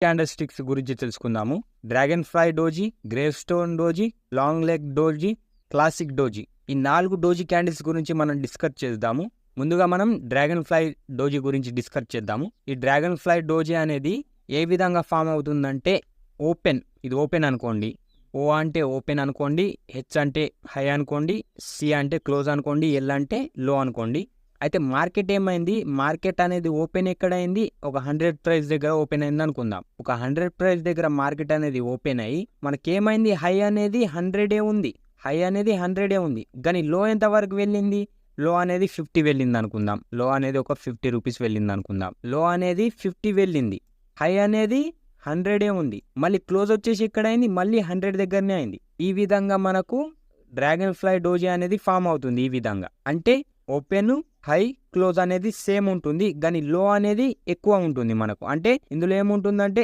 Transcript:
Candle sticks గురించి తెలుసుకుందాము. Dragon fly doji, grave stone doji, long leg doji, classic doji, ఈ 4 doji candles గురించి మనం డిస్కస్ చేద్దాము. ముందుగా మనం డ్రాగన్ ఫ్లై డోజీ గురించి డిస్కస్ చేద్దాము. ఈ డ్రాగన్ ఫ్లై డోజీ అనేది ఏ విధంగా ఫామ్ అవుతుందంటే ఓపెన్, ఇది ఓపెన్ అనుకోండి, ఓ అంటే ఓపెన్ అనుకోండి, హెచ్ అంటే హై అనుకోండి, సి అంటే క్లోజ్ అనుకోండి, ఎల్ అంటే లో అనుకోండి. అయితే మార్కెట్ ఏమైంది, మార్కెట్ అనేది ఓపెన్ ఎక్కడైంది, ఒక 100 ప్రైస్ దగ్గర ఓపెన్ అయింది అనుకుందాం. ఒక 100 ప్రైస్ దగ్గర మార్కెట్ అనేది ఓపెన్ అయ్యి మనకేమైంది, హై అనేది 100 ఉంది, హై అనేది 100 ఉంది. కానీ లో ఎంత వరకు వెళ్ళింది, లో అనేది 50 వెళ్ళింది అనుకుందాం. లో అనేది ఒక 50 రూపీస్ వెళ్ళింది అనుకుందాం. లో అనేది 50 వెళ్ళింది, హై అనేది 100 ఉంది. మళ్ళీ క్లోజ్ వచ్చేసి ఎక్కడైంది, మళ్ళీ 100 దగ్గరనే అయింది. ఈ విధంగా మనకు డ్రాగన్ ఫ్లై డోజీ అనేది ఫామ్ అవుతుంది. ఈ విధంగా అంటే ఓపెన్, హై, క్లోజ్ అనేది సేమ్ ఉంటుంది, కానీ లో అనేది ఎక్కువ ఉంటుంది మనకు. అంటే ఇందులో ఏముంటుందంటే